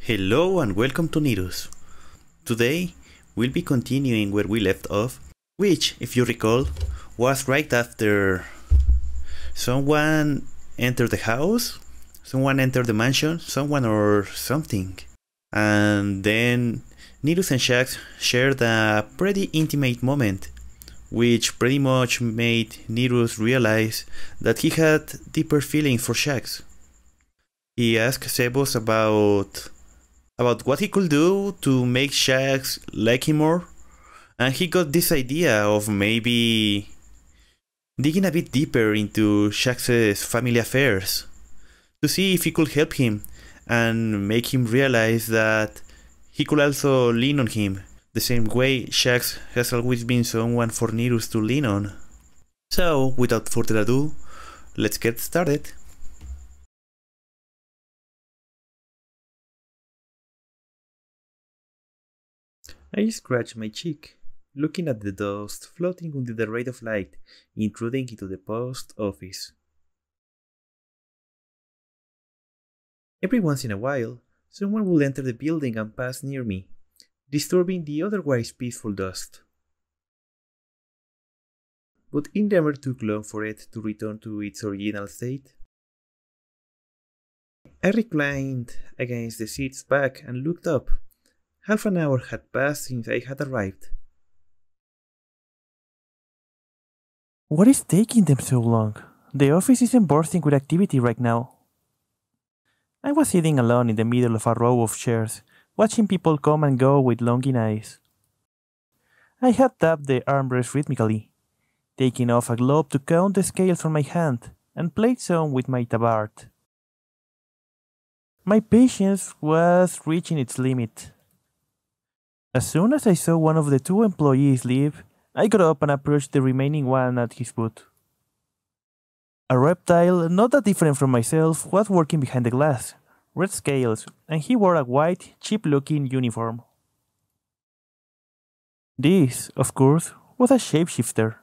Hello and welcome to Nerus. Today we'll be continuing where we left off, which, if you recall, was right after someone entered the house, someone entered the mansion, someone or something. And then Nerus and Shax shared a pretty intimate moment, which pretty much made Nerus realize that he had deeper feelings for Shax. He asked Sebos about what he could do to make Shax like him more, and he got this idea of maybe digging a bit deeper into Shax's family affairs to see if he could help him and make him realize that he could also lean on him, the same way Shax has always been someone for Nerus to lean on. So, without further ado, let's get started. I scratched my cheek, looking at the dust floating under the ray of light intruding into the post office. Every once in a while, someone would enter the building and pass near me, disturbing the otherwise peaceful dust. But it never took long for it to return to its original state. I reclined against the seat's back and looked up. Half an hour had passed since I had arrived. What is taking them so long? The office isn't bursting with activity right now. I was sitting alone in the middle of a row of chairs, watching people come and go with longing eyes. I had tapped the armrest rhythmically, taking off a glove to count the scales on my hand, and played some with my tabard. My patience was reaching its limit. As soon as I saw one of the two employees leave, I got up and approached the remaining one at his booth. A reptile, not that different from myself, was working behind the glass, red scales, and he wore a white, cheap-looking uniform. This, of course, was a shapeshifter.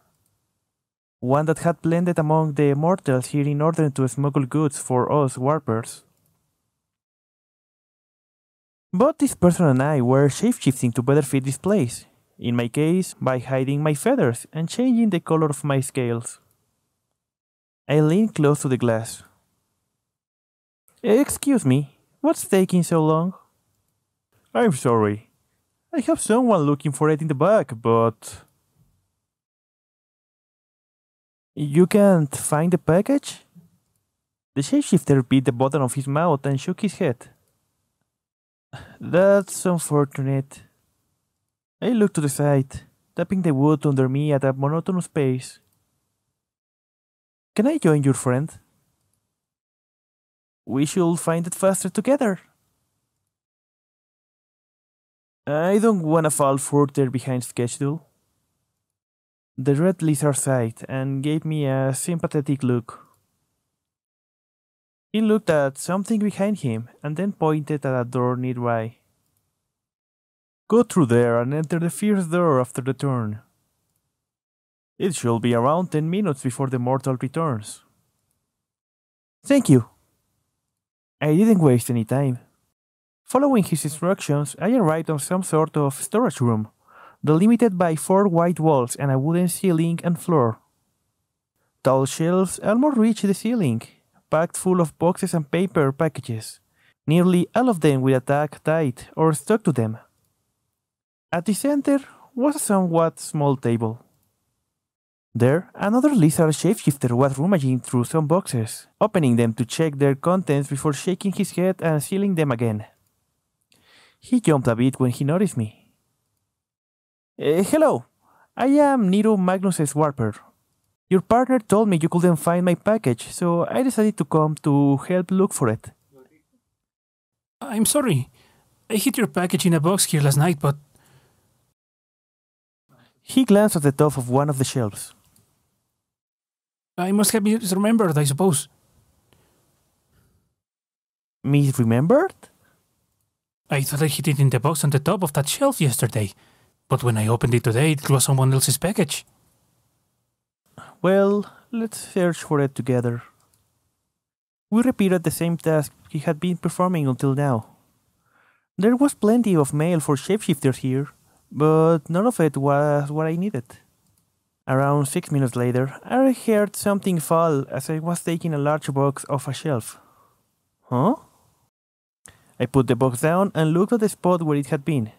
One that had blended among the mortals here in order to smuggle goods for us warpers. But this person and I were shapeshifting to better fit this place, in my case by hiding my feathers and changing the color of my scales. I leaned close to the glass. Excuse me, what's taking so long? I'm sorry. I have someone looking for it in the back, but... You can't find the package? The shapeshifter beat the bottom of his mouth and shook his head. That's unfortunate. I looked to the side, tapping the wood under me at a monotonous pace. Can I join your friend? We should find it faster together. I don't want to fall further behind schedule. The red lizard sighed and gave me a sympathetic look. He looked at something behind him and then pointed at a door nearby. Go through there and enter the first door after the turn. It should be around 10 minutes before the mortal returns. Thank you. I didn't waste any time. Following his instructions, I arrived on some sort of storage room, delimited by 4 white walls and a wooden ceiling and floor. Tall shelves almost reached the ceiling, packed full of boxes and paper packages, nearly all of them with a tag tied or stuck to them. At the center was a somewhat small table. There, another lizard shapeshifter was rummaging through some boxes, opening them to check their contents before shaking his head and sealing them again. He jumped a bit when he noticed me. Hello, I am Nero Magnus's warper. Your partner told me you couldn't find my package, so I decided to come to help look for it. I'm sorry. I hid your package in a box here last night, but... He glanced at the top of one of the shelves. I must have misremembered, I suppose. Misremembered? I thought I hid it in the box on the top of that shelf yesterday, but when I opened it today, it was someone else's package. Well, let's search for it together. We repeated the same task he had been performing until now. There was plenty of mail for shapeshifters here, but none of it was what I needed. Around 6 minutes later, I heard something fall as I was taking a large box off a shelf. Huh? I put the box down and looked at the spot where it had been.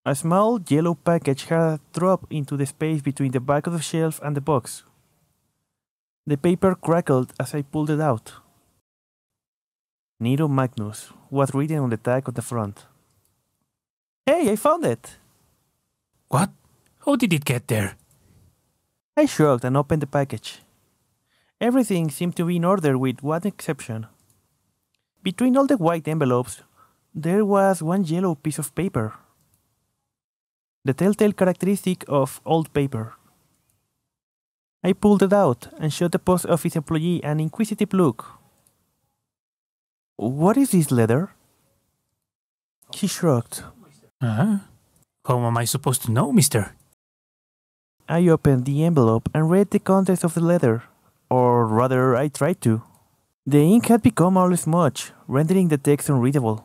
A small yellow package had dropped into the space between the back of the shelf and the box. The paper crackled as I pulled it out. Nero Magnus was written on the tag on the front. Hey, I found it! What? How did it get there? I shrugged and opened the package. Everything seemed to be in order with one exception. Between all the white envelopes, there was one yellow piece of paper. The telltale characteristic of old paper. I pulled it out and showed the post office employee an inquisitive look. What is this letter? He shrugged. How am I supposed to know, mister? I opened the envelope and read the contents of the letter, or rather, I tried to. The ink had become all smudge, rendering the text unreadable.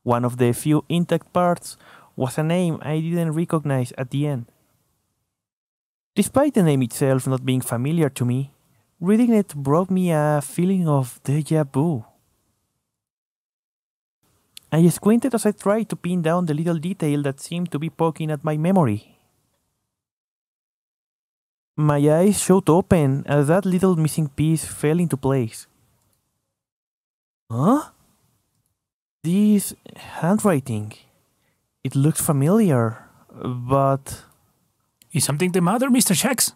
One of the few intact parts was a name I didn't recognize at the end. Despite the name itself not being familiar to me, reading it brought me a feeling of déjà vu. I squinted as I tried to pin down the little detail that seemed to be poking at my memory. My eyes shot open as that little missing piece fell into place. Huh? This handwriting. It looks familiar, but... Is something the matter, Mr. Shax?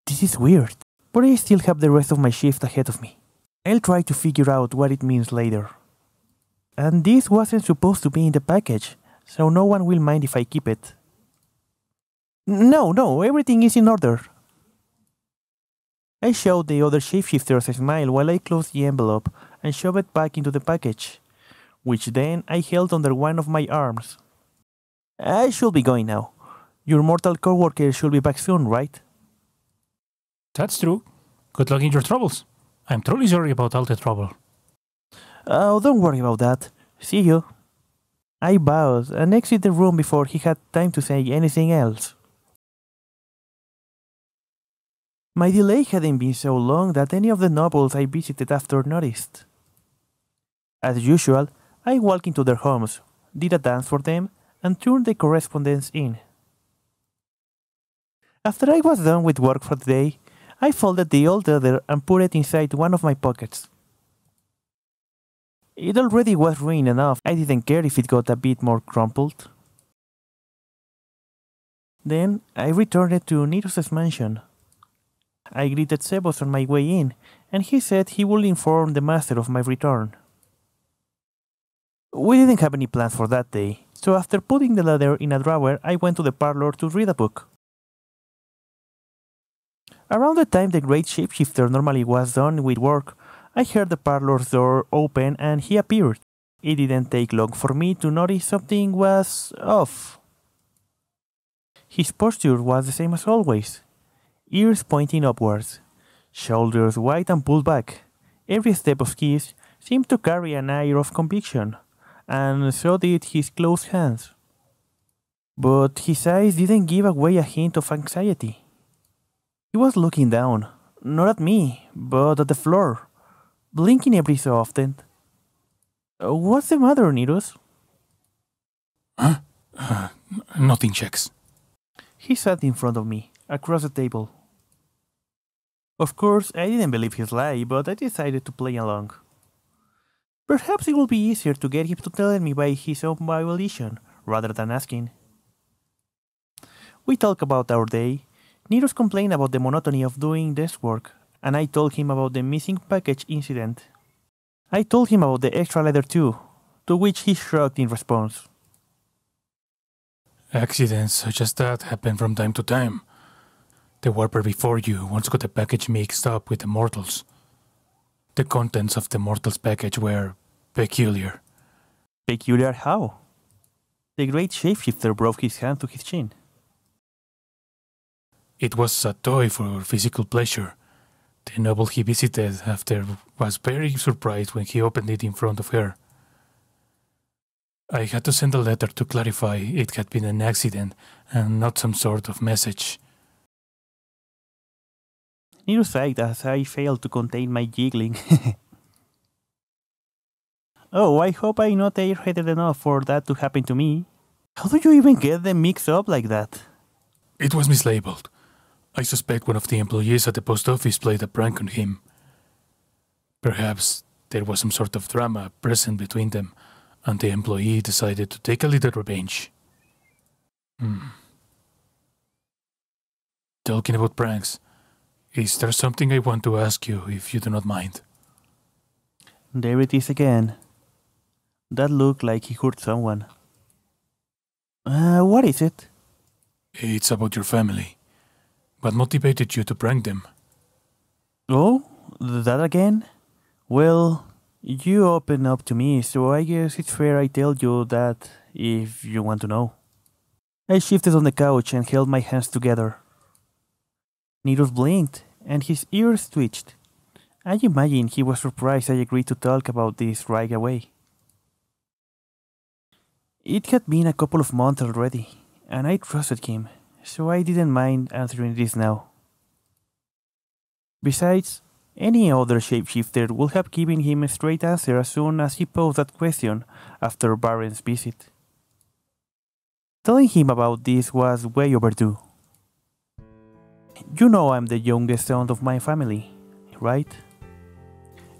This is weird, but I still have the rest of my shift ahead of me. I'll try to figure out what it means later. And this wasn't supposed to be in the package, so no one will mind if I keep it. No, everything is in order. I showed the other shapeshifters a smile while I closed the envelope and shoved it back into the package, which then I held under one of my arms. I should be going now. Your mortal coworker should be back soon, right? That's true. Good luck in your troubles. I'm truly sorry about all the trouble. Oh, don't worry about that. See you. I bowed and exited the room before he had time to say anything else. My delay hadn't been so long that any of the nobles I visited after noticed. As usual, I walked into their homes, did a dance for them, and turned the correspondence in. After I was done with work for the day, I folded the old letter and put it inside one of my pockets. It already was ruined enough, I didn't care if it got a bit more crumpled. Then I returned to Nerus's mansion. I greeted Sebos on my way in, and he said he would inform the master of my return. We didn't have any plans for that day, so after putting the letter in a drawer, I went to the parlor to read a book. Around the time the great shapeshifter normally was done with work, I heard the parlor's door open and he appeared. It didn't take long for me to notice something was off. His posture was the same as always. Ears pointing upwards, shoulders wide and pulled back. Every step of his seemed to carry an air of conviction, and so did his closed hands. But his eyes didn't give away a hint of anxiety. He was looking down, not at me, but at the floor, blinking every so often. What's the matter, Nerus? Huh? Nothing, Shax. He sat in front of me, across the table. Of course, I didn't believe his lie, but I decided to play along. Perhaps it will be easier to get him to tell me by his own volition, rather than asking. We talked about our day. Nerus complained about the monotony of doing desk work, and I told him about the missing package incident. I told him about the extra letter too, to which he shrugged in response. Accidents such as that happen from time to time. The warper before you once got a package mixed up with the mortals. The contents of the mortals package were peculiar. Peculiar how? The great shapeshifter brought his hand to his chin. It was a toy for physical pleasure. The noble he visited after was very surprised when he opened it in front of her. I had to send a letter to clarify it had been an accident and not some sort of message. Nerus sighed as I failed to contain my giggling. Oh, I hope I'm not airheaded enough for that to happen to me. How do you even get them mixed up like that? It was mislabeled. I suspect one of the employees at the post office played a prank on him. Perhaps there was some sort of drama present between them, and the employee decided to take a little revenge. Talking about pranks, is there something I want to ask you, if you do not mind? There it is again. That looked like he hurt someone. What is it? It's about your family. What motivated you to prank them? Oh, that again? Well, you opened up to me, so I guess it's fair I tell you that if you want to know. I shifted on the couch and held my hands together. Nerus blinked, and his ears twitched. I imagine he was surprised I agreed to talk about this right away. It had been a couple of months already, and I trusted him, so I didn't mind answering this now. Besides, any other shapeshifter would have given him a straight answer as soon as he posed that question after Baron's visit. Telling him about this was way overdue. You know I'm the youngest son of my family, right?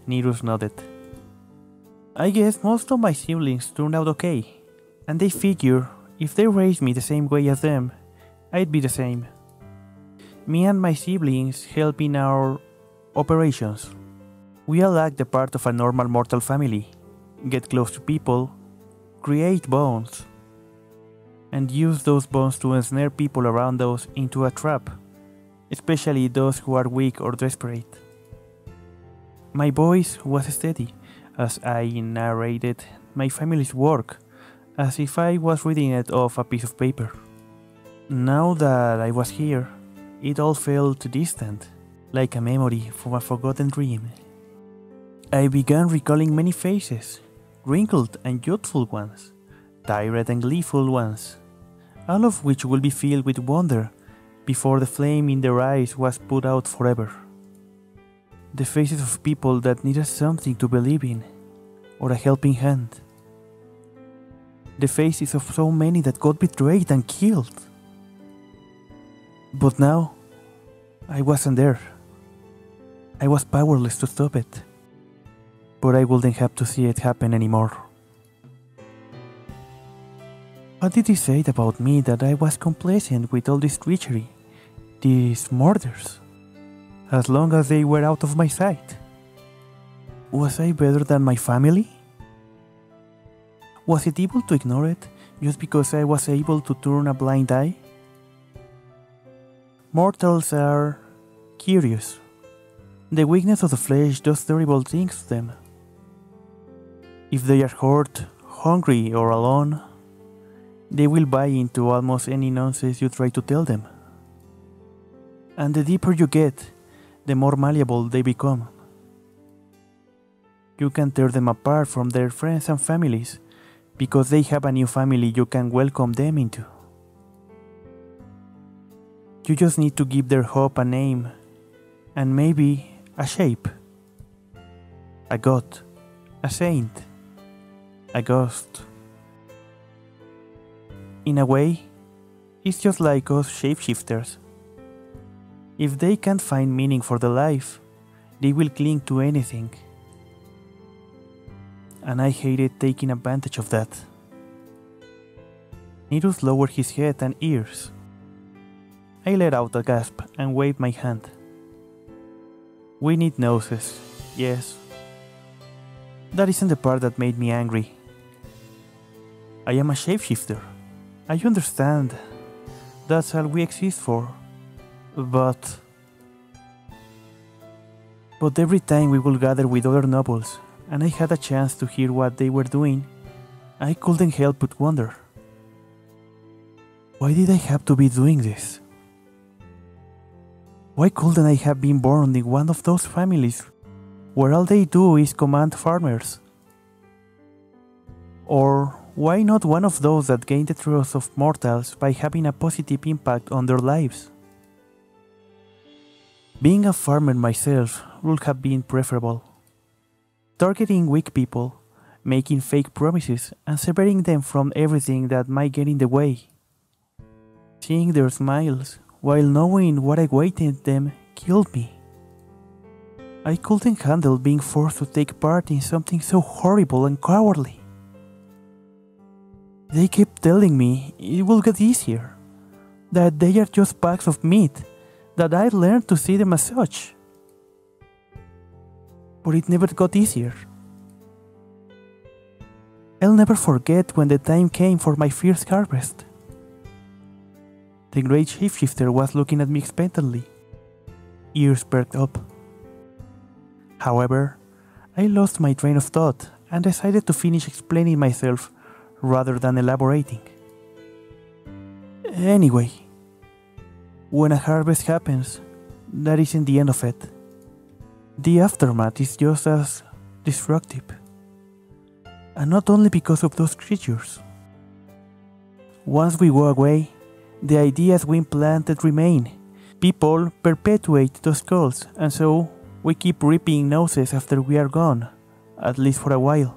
Nerus nodded. I guess most of my siblings turned out okay, and they figure if they raised me the same way as them, I'd be the same. Me and my siblings help in our operations. We all act the part of a normal mortal family, get close to people, create bonds, and use those bonds to ensnare people around us into a trap, especially those who are weak or desperate. My voice was steady as I narrated my family's work, as if I was reading it off a piece of paper. Now that I was here, it all felt distant, like a memory from a forgotten dream. I began recalling many faces, wrinkled and youthful ones, tired and gleeful ones, all of which will be filled with wonder before the flame in their eyes was put out forever. The faces of people that needed something to believe in, or a helping hand. The faces of so many that got betrayed and killed. But now, I wasn't there. I was powerless to stop it. But I wouldn't have to see it happen anymore. What did he say about me that I was complacent with all this treachery, these murders, as long as they were out of my sight? Was I better than my family? Was it evil to ignore it just because I was able to turn a blind eye? Mortals are curious. The weakness of the flesh does terrible things to them. If they are hurt, hungry, or alone, they will buy into almost any nonsense you try to tell them. And the deeper you get, the more malleable they become. You can tear them apart from their friends and families because they have a new family you can welcome them into. You just need to give their hope a name, and maybe a shape. A god, a saint, a ghost. In a way, it's just like us shapeshifters. If they can't find meaning for their life, they will cling to anything. And I hated taking advantage of that. Nerus lowered his head and ears. I let out a gasp and waved my hand. We need noses, yes. That isn't the part that made me angry. I am a shapeshifter. I understand. That's all we exist for. But every time we would gather with other nobles, and I had a chance to hear what they were doing, I couldn't help but wonder. Why did I have to be doing this? Why couldn't I have been born in one of those families where all they do is command farmers? Or why not one of those that gain the trust of mortals by having a positive impact on their lives? Being a farmer myself would have been preferable. Targeting weak people, making fake promises, and severing them from everything that might get in the way. Seeing their smiles, while knowing what awaited them, killed me. I couldn't handle being forced to take part in something so horrible and cowardly. They kept telling me it will get easier, that they are just bags of meat, that I'd learned to see them as such. But it never got easier. I'll never forget when the time came for my first harvest. The great shapeshifter was looking at me expectantly, ears perked up. However, I lost my train of thought and decided to finish explaining myself rather than elaborating. Anyway, when a harvest happens, that isn't the end of it. The aftermath is just as destructive. And not only because of those creatures. Once we go away, the ideas we implanted remain. People perpetuate those cults, and so we keep ripping noses after we are gone, at least for a while.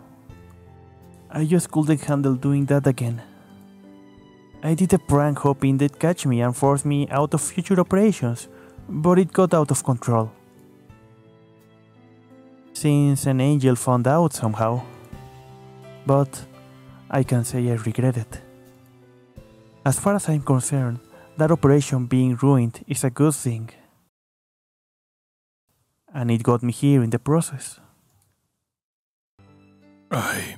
I just couldn't handle doing that again. I did a prank hoping they'd catch me and force me out of future operations, but it got out of control. Since an angel found out somehow. But I can say I regret it. As far as I'm concerned, that operation being ruined is a good thing. And it got me here in the process. I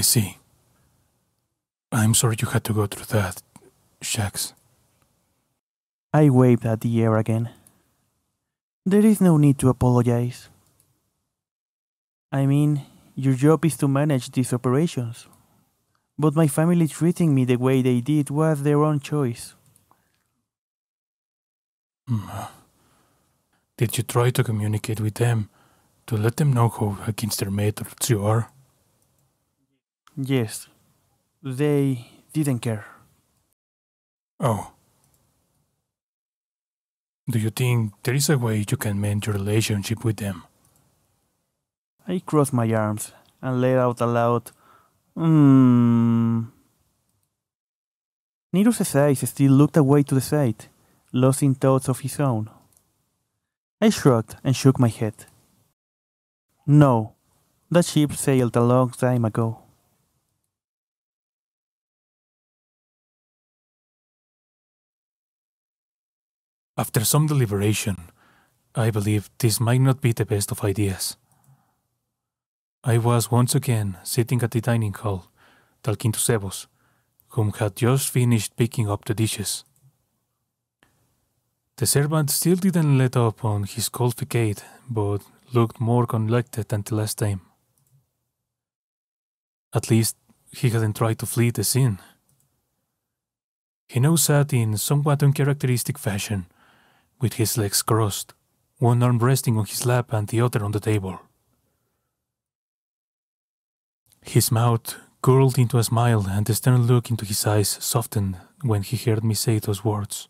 see. I'm sorry you had to go through that, Shax. I waved at the air again. There is no need to apologize. I mean, your job is to manage these operations. But my family treating me the way they did was their own choice. Did you try to communicate with them to let them know how against their methods you are? Yes, they didn't care. Oh. Do you think there is a way you can mend your relationship with them? I crossed my arms and let out a loud, Nerus' eyes still looked away to the side, lost in thoughts of his own. I shrugged and shook my head. No, that ship sailed a long time ago. After some deliberation, I believe this might not be the best of ideas. I was once again sitting at the dining hall, talking to Sebos, whom had just finished picking up the dishes. The servant still didn't let up on his cold facade, but looked more collected than the last time. At least, he hadn't tried to flee the scene. He now sat in somewhat uncharacteristic fashion, with his legs crossed, one arm resting on his lap and the other on the table. His mouth curled into a smile and the stern look into his eyes softened when he heard me say those words.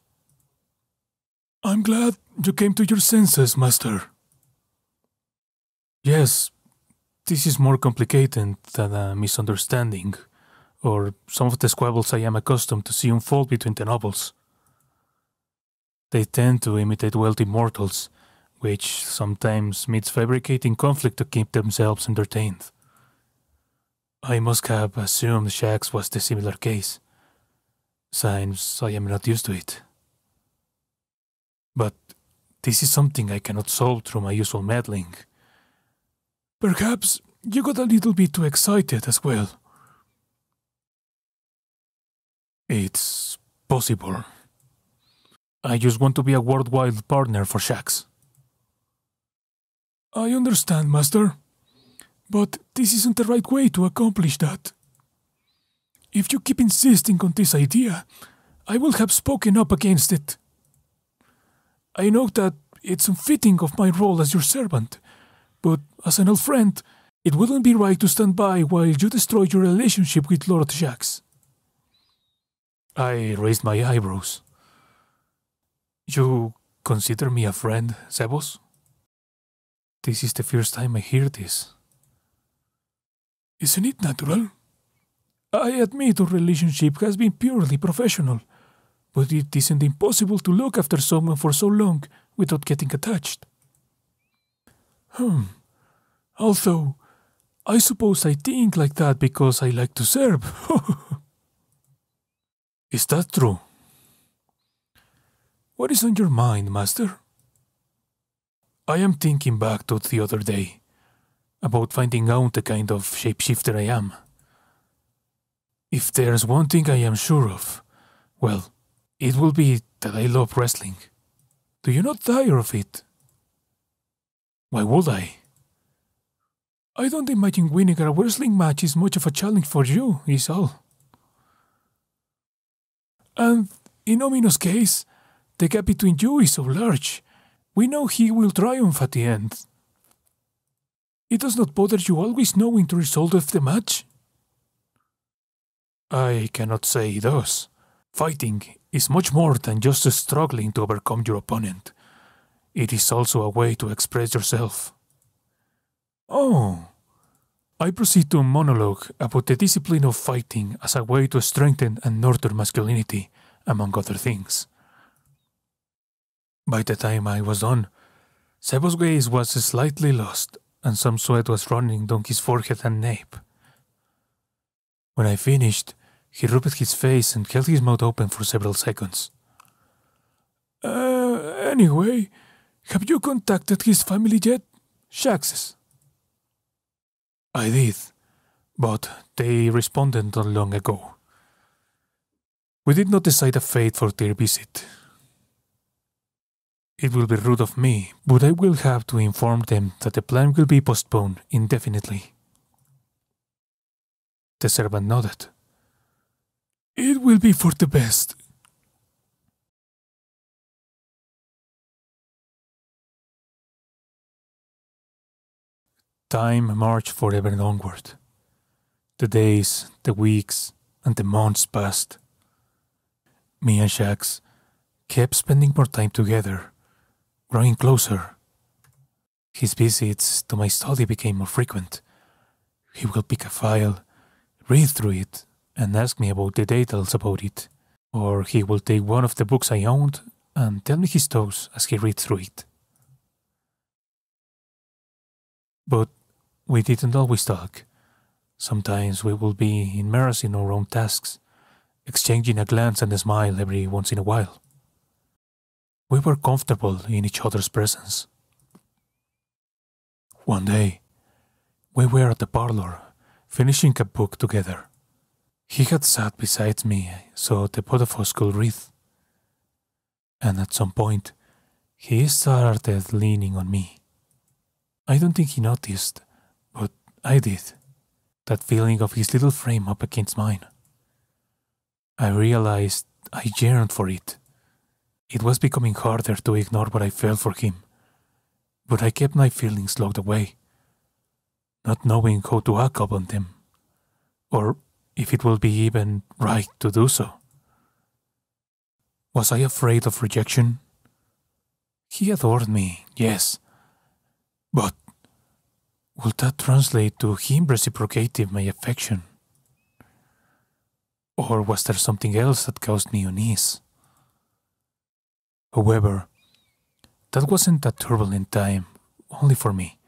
"I'm glad you came to your senses, master." Yes, this is more complicated than a misunderstanding, or some of the squabbles I am accustomed to see unfold between the nobles. They tend to imitate wealthy mortals, which sometimes means fabricating conflict to keep themselves entertained. I must have assumed Shax was the similar case, since I am not used to it. But this is something I cannot solve through my usual meddling. Perhaps you got a little bit too excited as well. It's possible. I just want to be a worthwhile partner for Shax. I understand, master. But this isn't the right way to accomplish that. If you keep insisting on this idea, I will have spoken up against it. I know that it's unfitting of my role as your servant, but as an old friend, it wouldn't be right to stand by while you destroy your relationship with Lord Shax. I raised my eyebrows. You consider me a friend, Sebos? This is the first time I hear this. Isn't it natural? I admit our relationship has been purely professional, but it isn't impossible to look after someone for so long without getting attached. Although, I suppose I think like that because I like to serve. Is that true? What is on your mind, Master? I am thinking back to the other day, about finding out the kind of shapeshifter I am. If there's one thing I am sure of, well, it will be that I love wrestling. Do you not tire of it? Why would I? I don't imagine winning a wrestling match is much of a challenge for you, is all. And in Nomino's case, the gap between you is so large. We know he will triumph at the end. It does not bother you always knowing the result of the match? I cannot say it does. Fighting is much more than just struggling to overcome your opponent. It is also a way to express yourself. Oh. I proceed to monologue about the discipline of fighting as a way to strengthen and nurture masculinity, among other things. By the time I was done, Sebos' gaze was slightly lost, and some sweat was running down his forehead and nape. When I finished, he rubbed his face and held his mouth open for several seconds. Anyway, have you contacted his family yet? Shax's. I did, but they responded not long ago. We did not decide a fate for their visit. It will be rude of me, but I will have to inform them that the plan will be postponed indefinitely. The servant nodded. It will be for the best. Time marched forever onward. The days, the weeks, and the months passed. Me and Shax kept spending more time together, growing closer. His visits to my study became more frequent. He will pick a file, read through it, and ask me about the details about it. Or he will take one of the books I owned and tell me his thoughts as he reads through it. But we didn't always talk. Sometimes we would be immersed in our own tasks, exchanging a glance and a smile every once in a while. We were comfortable in each other's presence. One day, we were at the parlor, finishing a book together. He had sat beside me so the both of us could read. And at some point, he started leaning on me. I don't think he noticed, but I did. That feeling of his little frame up against mine. I realized I yearned for it. It was becoming harder to ignore what I felt for him, but I kept my feelings locked away, not knowing how to act upon them, or if it will be even right to do so. Was I afraid of rejection? He adored me, yes, but would that translate to him reciprocating my affection? Or was there something else that caused me unease? However, that wasn't a turbulent time, only for me,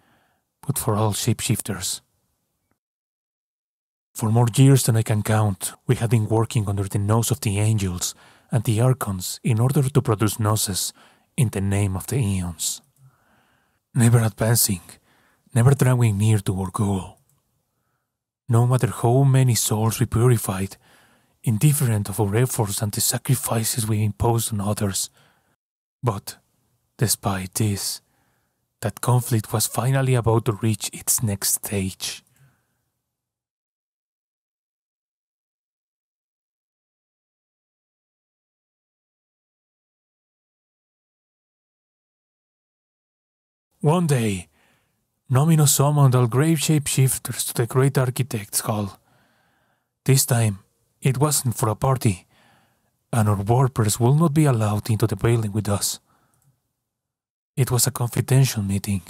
but for all shapeshifters. For more years than I can count, we had been working under the nose of the angels and the archons in order to produce gnosis in the name of the eons. Never advancing, never drawing near to our goal. No matter how many souls we purified, indifferent of our efforts and the sacrifices we imposed on others. But, despite this, that conflict was finally about to reach its next stage. One day, Nomino summoned all grave shapeshifters to the Great Architect's Hall. This time, it wasn't for a party, and our warpers will not be allowed into the building with us. It was a confidential meeting.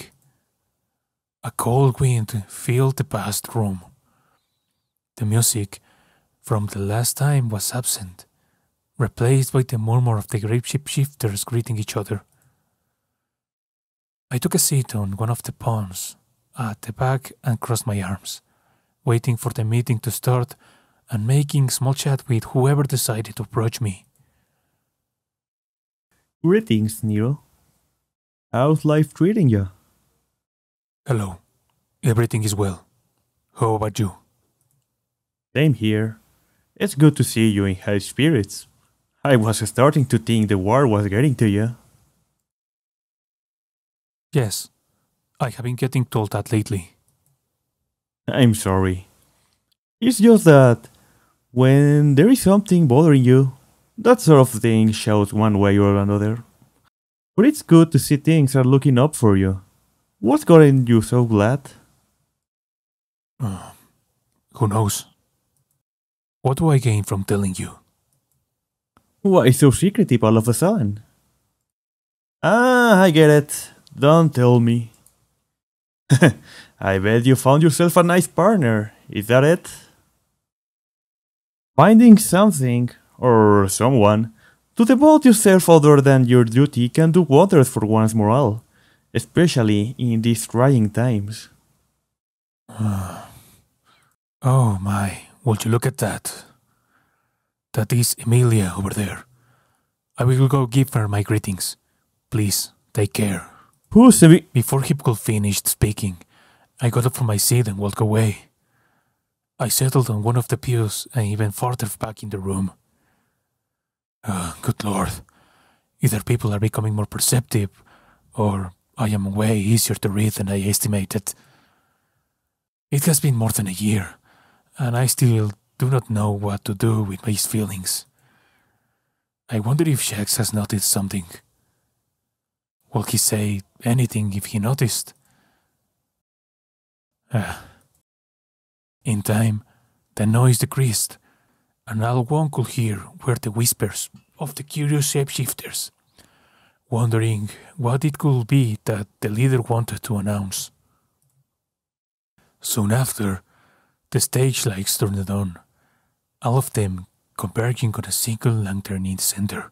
A cold wind filled the vast room. The music from the last time was absent, replaced by the murmur of the grave shapeshifters greeting each other. I took a seat on one of the pawns at the back and crossed my arms, waiting for the meeting to start and making small chat with whoever decided to approach me. Greetings, Nero. How's life treating you? Hello. Everything is well. How about you? Same here. It's good to see you in high spirits. I was starting to think the war was getting to you. Yes, I have been getting told that lately. I'm sorry. It's just that when there is something bothering you, that sort of thing shows one way or another. But it's good to see things are looking up for you. What's gotten you so glad? Who knows? What do I gain from telling you? Why so secretive all of a sudden? Ah, I get it. Don't tell me. I bet you found yourself a nice partner. Is that it? Finding something, or someone, to devote yourself other than your duty can do wonders for one's morale, especially in these trying times. Oh my, would you look at that? That is Emilia over there. I will go give her my greetings. Please, take care. Who's Before he could finish speaking, I got up from my seat and walked away. I settled on one of the pews and even farther back in the room. Good Lord. Either people are becoming more perceptive, or I am way easier to read than I estimated. It has been more than a year, and I still do not know what to do with my feelings. I wonder if Shax has noticed something. Will he say anything if he noticed? In time, the noise decreased, and all one could hear were the whispers of the curious shapeshifters, wondering what it could be that the leader wanted to announce. Soon after, the stage lights turned on, all of them converging on a single lantern in the center.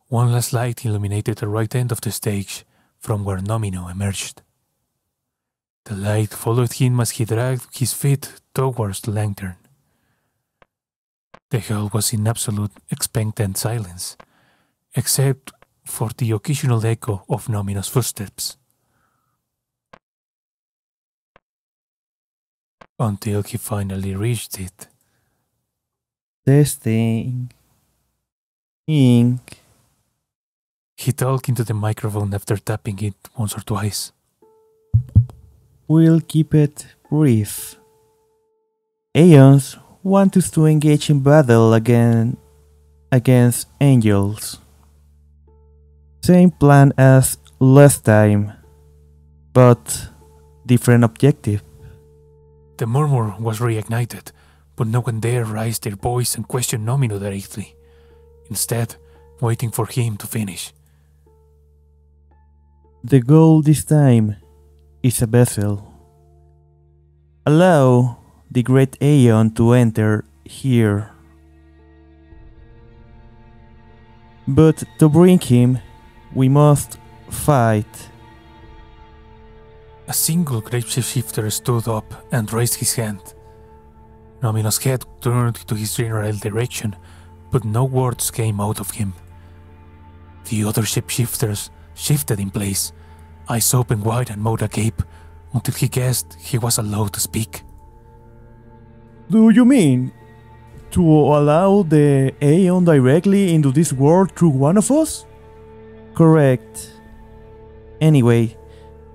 One last light illuminated the right end of the stage from where Nomino emerged. The light followed him as he dragged his feet towards the lantern. The hall was in absolute expectant silence, except for the occasional echo of Nomino's footsteps. Until he finally reached it. Testing. Ink. He talked into the microphone after tapping it once or twice. We'll keep it brief. Aeons want us to engage in battle against angels. Same plan as last time, but different objective. The murmur was reignited, but no one dared raise their voice and question Nomino directly, instead waiting for him to finish. The goal this time is a vessel. Allow the great Aeon to enter here. But to bring him, we must fight. A single great shapeshifter stood up and raised his hand. Nomino's head turned to his general direction, but no words came out of him. The other shapeshifters shifted in place, eyes open wide and mouth agape, until he guessed he was allowed to speak. Do you mean to allow the Aeon directly into this world through one of us? Correct. Anyway,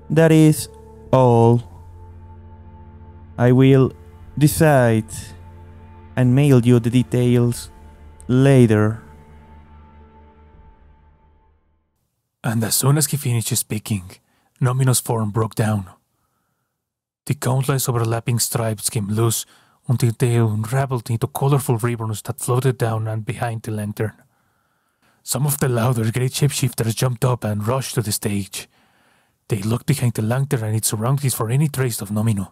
that is all. I will decide and mail you the details later. And as soon as he finished speaking, Nomino's form broke down. The countless overlapping stripes came loose until they unraveled into colorful ribbons that floated down and behind the lantern. Some of the louder great shapeshifters jumped up and rushed to the stage. They looked behind the lantern and its surroundings for any trace of Nomino.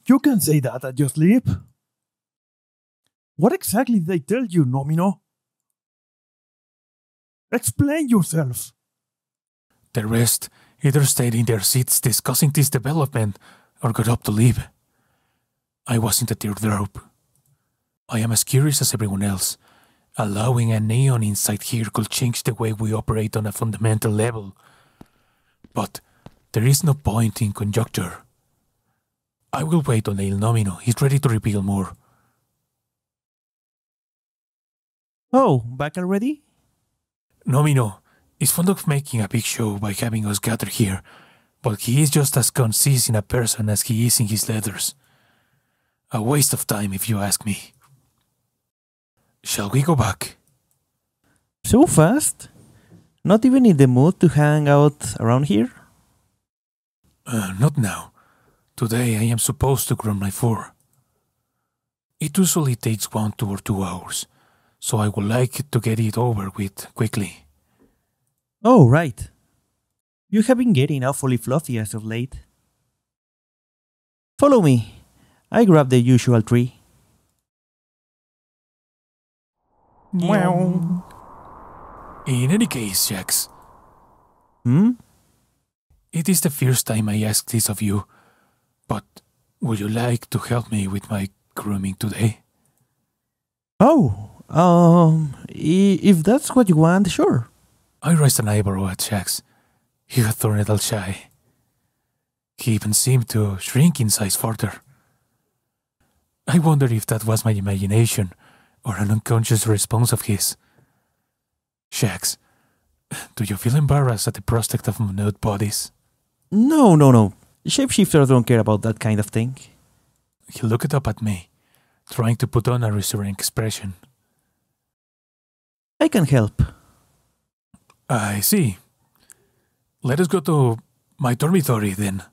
You can say that at your sleep. What exactly did they tell you, Nomino? Explain yourself. The rest either stayed in their seats discussing this development or got up to leave. I was in the teardrop. I am as curious as everyone else. Allowing a neon inside here could change the way we operate on a fundamental level. But there is no point in conjecture. I will wait until Nomino is ready to reveal more. Oh, back already? Nomino is fond of making a big show by having us gather here, but he is just as concise in a person as he is in his letters. A waste of time, if you ask me. Shall we go back? So fast? Not even in the mood to hang out around here? Not now. Today I am supposed to groom my fur. It usually takes 1, 2 or 2 hours, so I would like to get it over with quickly. Oh, right. You have been getting awfully fluffy as of late. Follow me. I grabbed the usual tree. Meow. In any case, Shax. It is the first time I ask this of you, but would you like to help me with my grooming today? Oh, if that's what you want, sure. I raised an eyebrow at Shax. He had turned a little shy. He even seemed to shrink in size further. I wondered if that was my imagination or an unconscious response of his. Shax, do you feel embarrassed at the prospect of nude bodies? No. Shapeshifters don't care about that kind of thing. He looked up at me, trying to put on a reassuring expression. I can help. I see. Let us go to my dormitory then.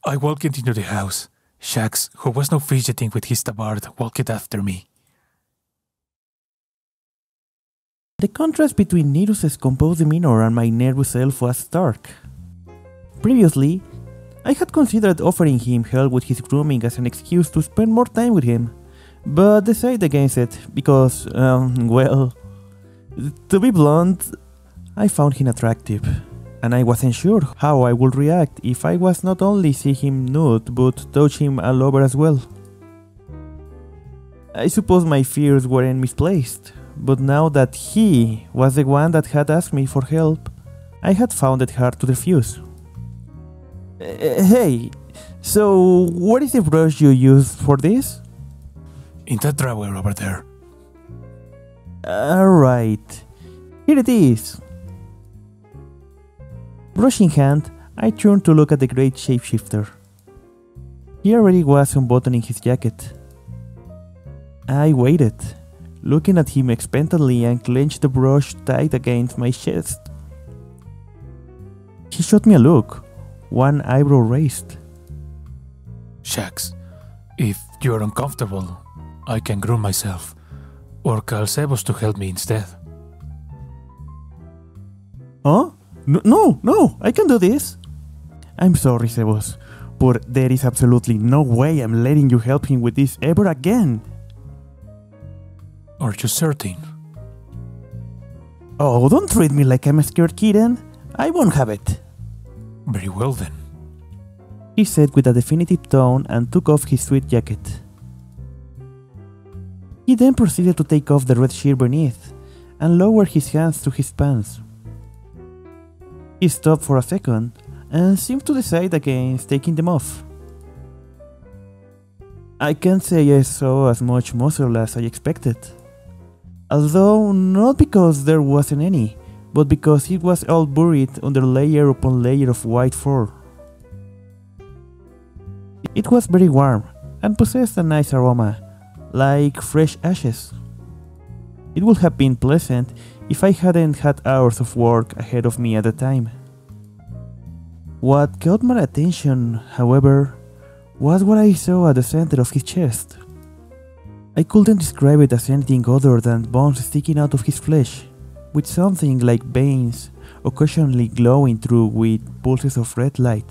I walked into the house. Shax, who was now fidgeting with his tabard, walked after me. The contrast between Nerus' composed demeanor and my nervous self was stark. Previously, I had considered offering him help with his grooming as an excuse to spend more time with him, but decided against it because, well, to be blunt, I found him attractive, and I wasn't sure how I would react if I was not only see him nude but touch him all over as well. I suppose my fears weren't misplaced, but now that he was the one that had asked me for help, I had found it hard to refuse. Hey, so what is the brush you used for this? In that drawer over there. Alright, here it is. Brush in hand, I turned to look at the great shapeshifter. He already was unbuttoning his jacket. I waited, looking at him expectantly, and clenched the brush tight against my chest. He shot me a look, one eyebrow raised. Shax, if you are uncomfortable, I can groom myself, or call Sebos to help me instead. Huh? No, I can do this. I'm sorry, Sebos, but there is absolutely no way I'm letting you help him with this ever again. Are you certain? Oh, don't treat me like I'm a scared kitten. I won't have it. Very well then. He said with a definitive tone and took off his sweat jacket. He then proceeded to take off the red shirt beneath and lower his hands to his pants. He stopped for a second and seemed to decide against taking them off. I can't say I saw as much muscle as I expected. Although not because there wasn't any, but because it was all buried under layer upon layer of white fur. It was very warm and possessed a nice aroma, like fresh ashes. It would have been pleasant if I hadn't had hours of work ahead of me at the time. What caught my attention, however, was what I saw at the center of his chest. I couldn't describe it as anything other than bones sticking out of his flesh, with something like veins occasionally glowing through with pulses of red light.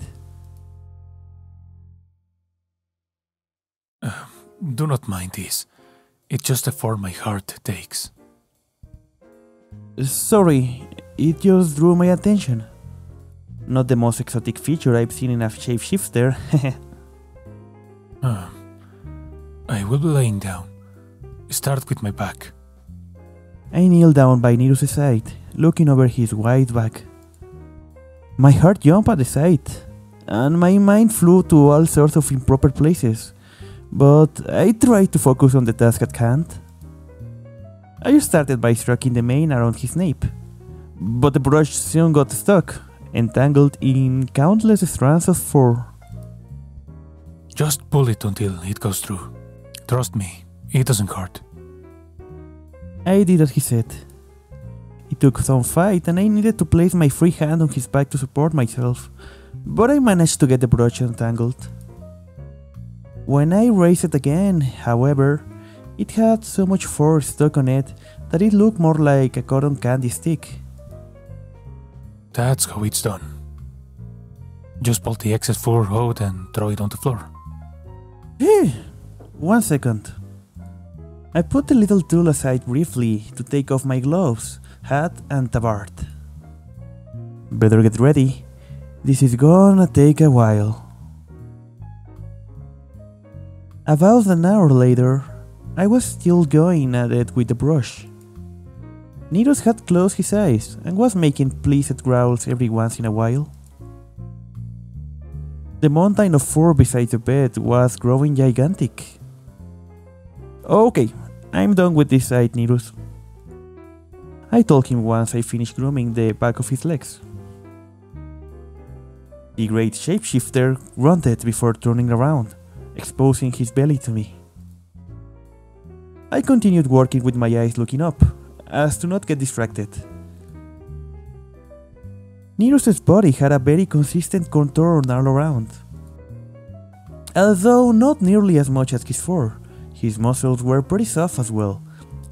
Do not mind this. It's just a form my heart takes. Sorry, it just drew my attention. Not the most exotic feature I've seen in a shapeshifter. I will be laying down. Start with my back. I kneel down by Nerus' side, looking over his wide back. My heart jumped at the sight, and my mind flew to all sorts of improper places, but I tried to focus on the task at hand. I started by stroking the mane around his nape, but the brush soon got stuck, entangled in countless strands of fur. Just pull it until it goes through. Trust me, it doesn't hurt. I did as he said. It took some fight and I needed to place my free hand on his back to support myself, but I managed to get the brush untangled. When I raised it again, however, it had so much fur stuck on it that it looked more like a cotton candy stick. That's how it's done. Just pull the excess fur out and throw it on the floor. 1 second. I put the little tool aside briefly to take off my gloves, hat and tabard. Better get ready. This is gonna take a while. About an hour later, I was still going at it with the brush. Nerus had closed his eyes and was making pleased growls every once in a while. The mountain of fur beside the bed was growing gigantic. Okay, I'm done with this side, Nerus. I told him once I finished grooming the back of his legs. The great shapeshifter grunted before turning around, exposing his belly to me. I continued working with my eyes looking up, as to not get distracted. Nerus' body had a very consistent contour all around. Although not nearly as much as his fur, his muscles were pretty soft as well,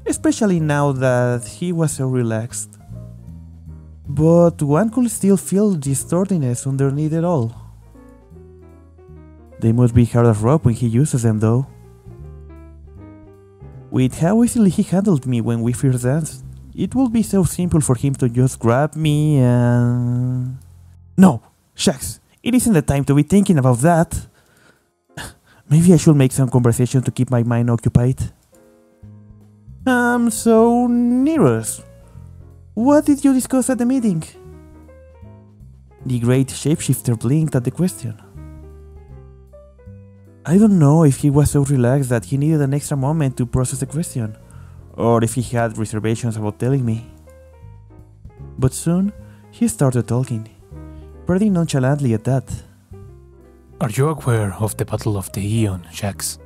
especially now that he was so relaxed. But one could still feel the sturdiness underneath it all. They must be hard as rock when he uses them though. With how easily he handled me when we first danced, it would be so simple for him to just grab me and... No, Shax, it isn't the time to be thinking about that. Maybe I should make some conversation to keep my mind occupied. So, Nerus, what did you discuss at the meeting? The great shapeshifter blinked at the question. I don't know if he was so relaxed that he needed an extra moment to process the question, or if he had reservations about telling me. But soon, he started talking, pretty nonchalantly at that. Are you aware of the Battle of the Aeon, Shax?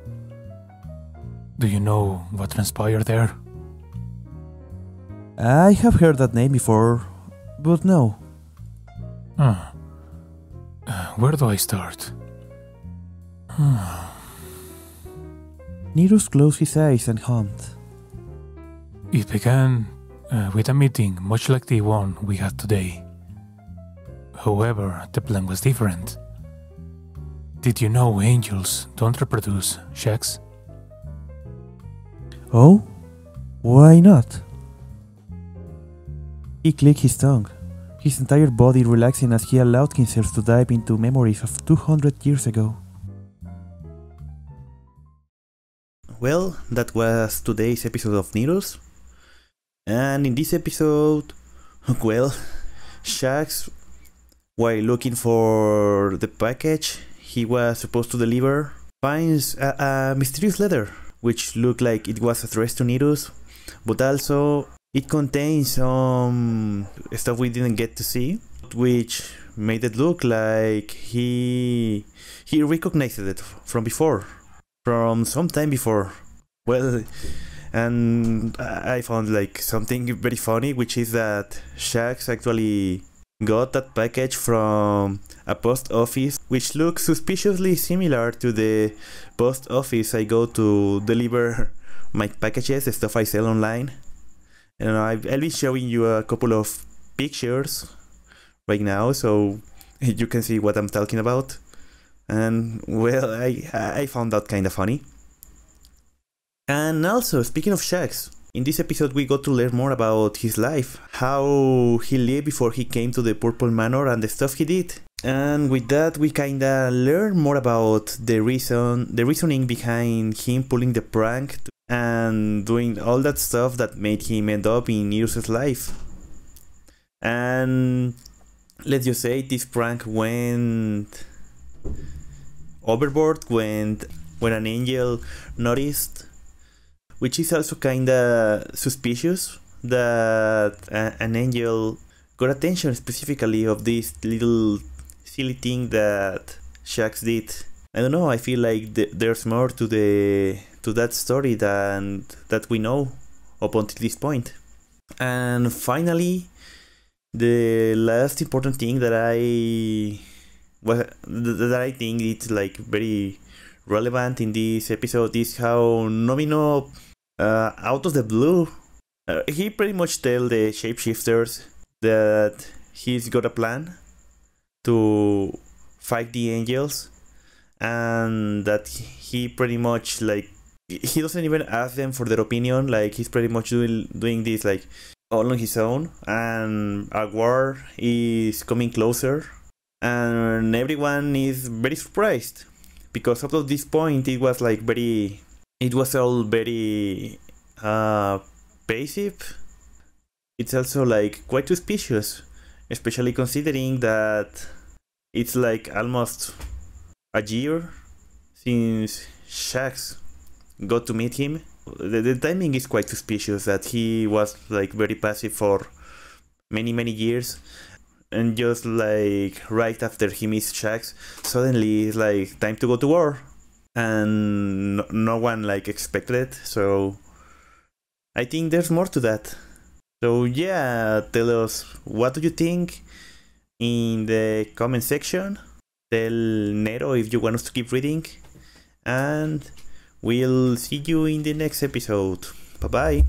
Do you know what transpired there? I have heard that name before, but no. Where do I start? Nerus closed his eyes and hummed. It began with a meeting much like the one we had today. However, the plan was different. Did you know angels don't reproduce, Shax? Oh? Why not? He clicked his tongue, his entire body relaxing as he allowed himself to dive into memories of 200 years ago. Well, that was today's episode of Nerus. And in this episode, well, Shax, while looking for the package he was supposed to deliver, finds a mysterious letter, which looked like it was addressed to Nerus, but also it contains some stuff we didn't get to see, which made it look like he recognized it from before, from some time before. Well, And I found like something very funny, which is that Shax actually got that package from a post office, which looks suspiciously similar to the post office I go to deliver my packages, the stuff I sell online. And I'll be showing you a couple of pictures right now, so you can see what I'm talking about. And well, I found that kind of funny. And also, speaking of Shax, in this episode we got to learn more about his life, how he lived before he came to the Purple Manor and the stuff he did. And with that we kinda learn more about the reasoning behind him pulling the prank and doing all that stuff that made him end up in Nerus' life. And let's just say this prank went overboard when an angel noticed, which is also kinda suspicious that an angel got attention specifically of this little silly thing that Shax did. I don't know, I feel like there's more to that story than that we know up until this point. And finally, the last important thing that I think it's like very relevant in this episode is how Nomino, out of the blue, he pretty much tell the shapeshifters that he's got a plan to fight the angels, and that he pretty much like he doesn't even ask them for their opinion. Like he's pretty much doing this like all on his own, and a war is coming closer, and everyone is very surprised because up to this point it was all very passive. It's also like quite suspicious, especially considering that it's like almost a year since Shax got to meet him. The timing is quite suspicious, that he was like very passive for many years, and just like right after he meets Shax, suddenly it's like time to go to war, and no one like expected it. So I think there's more to that. So yeah, tell us, what do you think in the comment section? Tell Nero if you want us to keep reading, and we'll see you in the next episode. Bye bye.